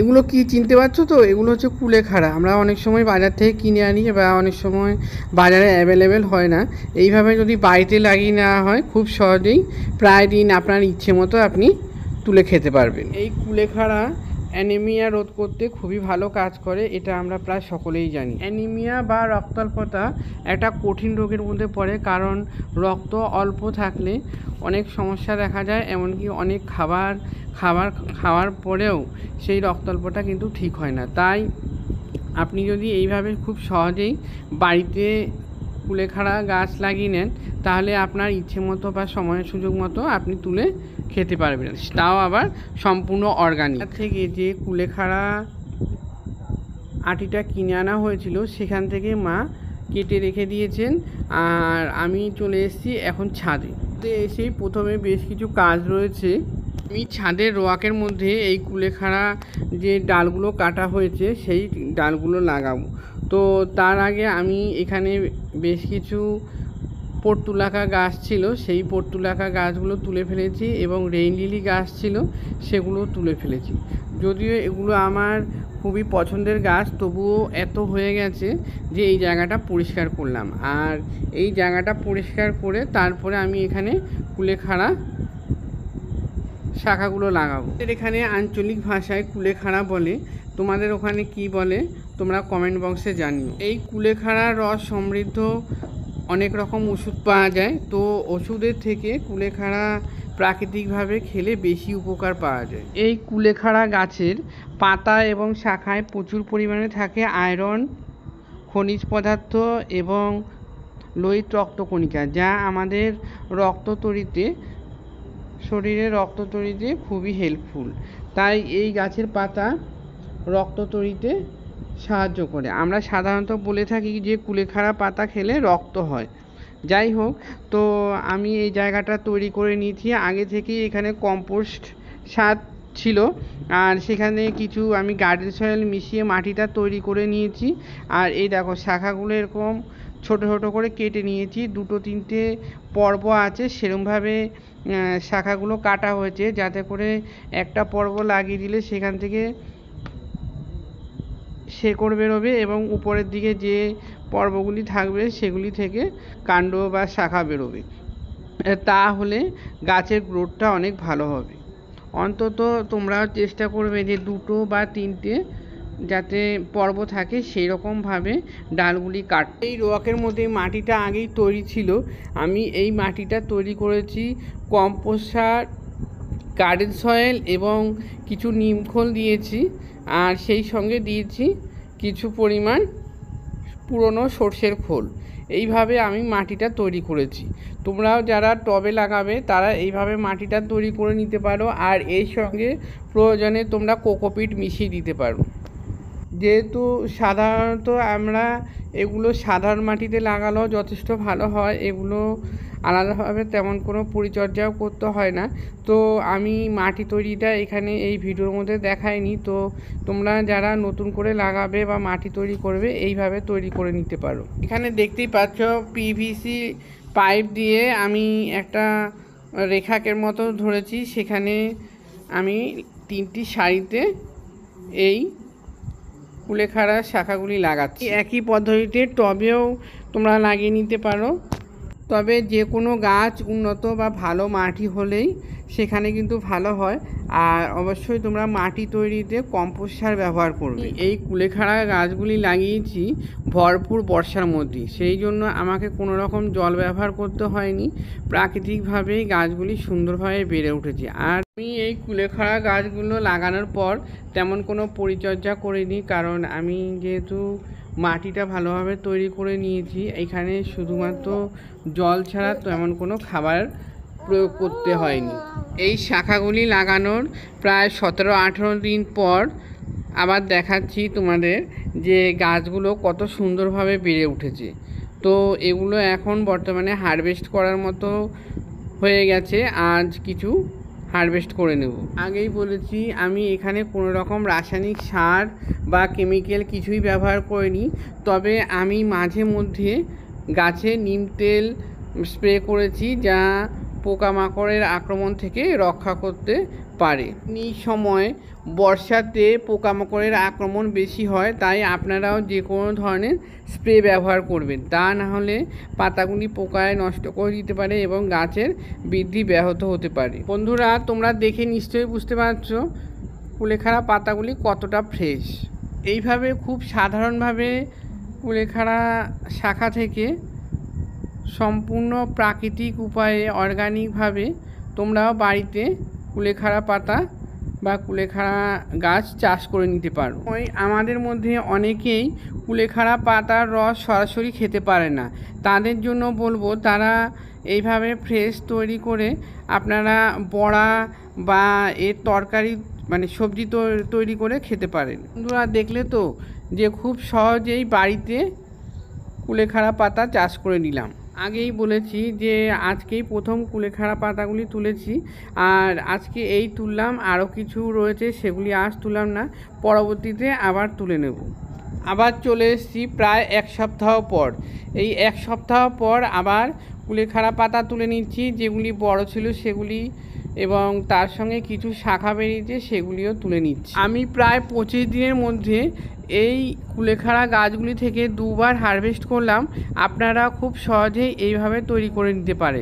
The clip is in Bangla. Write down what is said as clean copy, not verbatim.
এগুলো কি চিনতে পারছো তো? এগুলো হচ্ছে কুলেখাড়া। আমরা অনেক সময় বাজার থেকে কিনে আনি বা অনেক সময় বাজারে অ্যাভেলেবেল হয় না। এইভাবে যদি বাড়িতে লাগিয়ে নেওয়া হয় খুব সহজেই প্রায় দিন আপনার ইচ্ছে মতো আপনি তুলে খেতে পারবেন। এই কুলেখাড়া অ্যানিমিয়া রোধ করতে খুবই ভালো কাজ করে, এটা আমরা প্রায় সকলেই জানি। অ্যানিমিয়া বা রক্তাল্পতা একটা কঠিন রোগের মধ্যে পড়ে, কারণ রক্ত অল্প থাকলে অনেক সমস্যা দেখা যায়, এমনকি অনেক খাবার খাওয়ার পরেও সেই রক্তাল্পটা কিন্তু ঠিক হয় না। তাই আপনি যদি এইভাবে খুব সহজেই বাড়িতে কুলেখাড়া গাছ লাগিয়ে নেন, তাহলে আপনার ইচ্ছে মতো বা সময় সুযোগ মতো আপনি তুলে খেতে পারবেন, তাও আবার সম্পূর্ণ অর্গানিক। থেকে যে কুলেখাড়া আটিটা কিনে আনা হয়েছিল সেখান থেকে মা কেটে রেখে দিয়েছেন, আর আমি চলে এসেছি এখন ছাদে। এসেই প্রথমে বেশ কিছু কাজ রয়েছে। আমি ছাদের রোয়াকের মধ্যে এই কুলেখাড়া যে ডালগুলো কাটা হয়েছে সেই ডালগুলো লাগাবো। তো তার আগে আমি এখানে বেশ কিছু পর্তুলাকা গাছ ছিল, সেই পর্তুলাকা গাছগুলো তুলে ফেলেছি, এবং রেইন লিলি গাছ ছিল সেগুলো তুলে ফেলেছি। যদিও এগুলো আমার খুবই পছন্দের গাছ, তবুও এত হয়ে গেছে যে এই জায়গাটা পরিষ্কার করলাম। আর এই জায়গাটা পরিষ্কার করে তারপরে আমি এখানে কুলেখাড়া শাখাগুলো লাগাবো। এখানে আঞ্চলিক ভাষায় কুলেখাড়া বলে, তোমাদের ওখানে কি বলে তোমরা কমেন্ট বক্সে জানিও। এই কুলেখাড়ার রস সমৃদ্ধ অনেক রকম ওষুধ পাওয়া যায়, তো ওষুধের থেকে কুলেখাড়া প্রাকৃতিকভাবে খেলে বেশি উপকার পাওয়া যায়। এই কুলেখাড়া গাছের পাতা এবং শাখায় প্রচুর পরিমাণে থাকে আয়রন, খনিজ পদার্থ এবং লোহিত রক্তকণিকা, যা আমাদের শরীরে রক্ত তৈরিতে খুবই হেল্পফুল। তাই এই গাছের পাতা রক্ত তৈরিতে সাহায্য করে। আমরা সাধারণত বলে থাকি যে কুলেখাড়া পাতা খেলে রক্ত হয়। যাই হোক, তো আমি এই জায়গাটা তৈরি করে নিয়েছি আগে থেকেই। এখানে কম্পোস্ট সার ছিল, আর সেখানে কিছু আমি গার্ডেন সয়েল মিশিয়ে মাটিটা তৈরি করে নিয়েছি। আর এই দেখো শাখাগুলো এরকম ছোট ছোট করে কেটে নিয়েছি, দুটো তিনটে পর্ব আছে সেরকমভাবে শাখাগুলো কাটা হয়েছে, যাতে করে একটা পর্ব লাগিয়ে দিলে সেখান থেকে শেকড় বেরোবে এবং উপরের দিকে যে পর্বগুলি থাকবে সেগুলি থেকে কাণ্ড বা শাখা বেরোবে। তাহলে গাছের গ্রোথটা অনেক ভালো হবে। অন্তত তোমরা চেষ্টা করবে যে দুটো বা তিনটে যাতে পর্ব থাকে সেই রকমভাবে ডালগুলি কাটতে। এই রোয়াকের মধ্যে মাটিটা আগেই তৈরি ছিল, আমি এই মাটিটা তৈরি করেছি কম্পোস্ট সার, গার্ডেন সয়েল এবং কিছু নিমখোল দিয়েছি, আর সেই সঙ্গে দিয়েছি কিছু পরিমাণ পুরনো সর্ষের খোল। এইভাবে আমি মাটিটা তৈরি করেছি। তোমরাও যারা টবে লাগাবে তারা এইভাবে মাটিটা তৈরি করে নিতে পারো, আর এর সঙ্গে প্রয়োজনে তোমরা কোকোপিট মিশিয়ে দিতে পারো। যেহেতু সাধারণত আমরা এগুলো সাধারণ মাটিতে লাগালেও যথেষ্ট ভালো হয়, এগুলো আলাদাভাবে তেমন কোনো পরিচর্যাও করতে হয় না। তো আমি মাটি তৈরিটা এখানে এই ভিডিওর মধ্যে দেখাইনি, তো তোমরা যারা নতুন করে লাগাবে বা মাটি তৈরি করবে এইভাবে তৈরি করে নিতে পারো। এখানে দেখতেই পাচ্ছ পিভিসি পাইপ দিয়ে আমি একটা রেখাকের মতো ধরেছি, সেখানে আমি 3টি সারিতে এই কুলেখাড়া শাখাগুলি লাগাচ্ছি। একই পদ্ধতিতে টবেও তোমরা লাগিয়ে নিতে পারো, তবে যে কোনো গাছ উন্নত বা ভালো মাটি হলেই সেখানে কিন্তু ভালো হয়। আর অবশ্যই তোমরা মাটি তৈরিতে কম্পোস্ট সার ব্যবহার করবে। এই কুলেখাড়া গাছগুলি লাগিয়েছি ভরপুর বর্ষার মধ্যে, সেই জন্য আমাকে কোনো রকম জল ব্যবহার করতে হয়নি, প্রাকৃতিকভাবেই গাছগুলি সুন্দরভাবে বেড়ে উঠেছে। আর আমি এই কুলেখাড়া গাছগুলো লাগানোর পর তেমন কোনো পরিচর্যা করিনি, কারণ আমি যেহেতু মাটিটা ভালোভাবে তৈরি করে নিয়েছি, এখানে শুধুমাত্র জল ছাড়া তেমন কোনো খাবার প্রয়োগ করতে হয়নি। এই শাখাগুলি লাগানোর প্রায় 17-18 দিন পর আবার দেখাচ্ছি তোমাদের যে গাছগুলো কত সুন্দরভাবে বেড়ে উঠেছে। তো এগুলো এখন বর্তমানে হারভেস্ট করার মতো হয়ে গেছে, আজ কিছু হারভেস্ট করে নেব। আগেই বলেছি আমি এখানে কোনো রকম রাসায়নিক সার বা কেমিক্যাল কিছুই ব্যবহার করিনি, তবে আমি মাঝে মধ্যে গাছে নিম তেল স্প্রে করেছি, যা পোকামাকড়ের আক্রমণ থেকে রক্ষা করতে পারে। এই সময় বর্ষাতে পোকামাকড়ের আক্রমণ বেশি হয়, তাই আপনারাও যে কোনো ধরনের স্প্রে ব্যবহার করবেন, তা না হলে পাতাগুলি পোকায় নষ্ট করে দিতে পারে এবং গাছের বৃদ্ধি ব্যাহত হতে পারে। বন্ধুরা, তোমরা দেখে নিশ্চয়ই বুঝতে পারছো কুলেখাড়া পাতাগুলি কতটা ফ্রেশ। এইভাবে খুব সাধারণভাবে কুলেখাড়া শাখা থেকে সম্পূর্ণ প্রাকৃতিক উপায়ে অর্গানিকভাবে তোমরাও বাড়িতে কুলেখাড়া পাতা বা কুলেখাড়া গাছ চাষ করে নিতে পারো। ওই আমাদের মধ্যে অনেকেই কুলেখাড়া পাতার রস সরাসরি খেতে পারে না, তাদের জন্য বলবো তারা এইভাবে ফ্রেশ তৈরি করে আপনারা বড়া বা এর তরকারি মানে সবজি তৈরি করে খেতে পারেন। বন্ধুরা, দেখলে তো যে খুব সহজেই বাড়িতে কুলেখাড়া পাতা চাষ করে নিলাম। আগেই বলেছি যে আজকেই প্রথম কুলেখাড়া পাতাগুলি তুলেছি, আর আজকে এই তুললাম, আরও কিছু রয়েছে সেগুলি আজ তুললাম না, পরবর্তীতে আবার তুলে নেব। আবার চলে এসেছি প্রায় এক সপ্তাহ পর। এই এক সপ্তাহ পর আবার কুলেখাড়া পাতা তুলে নিচ্ছি, যেগুলি বড় ছিল সেগুলি, এবং তার সঙ্গে কিছু শাখা বেরিয়েছে সেগুলিও তুলে নিচ্ছি। আমি প্রায় 25 দিনের মধ্যে এই কুলেখাড়া গাছগুলি থেকে দুবার হারভেস্ট করলাম। আপনারা খুব সহজেই এইভাবে তৈরি করে নিতে পারেন।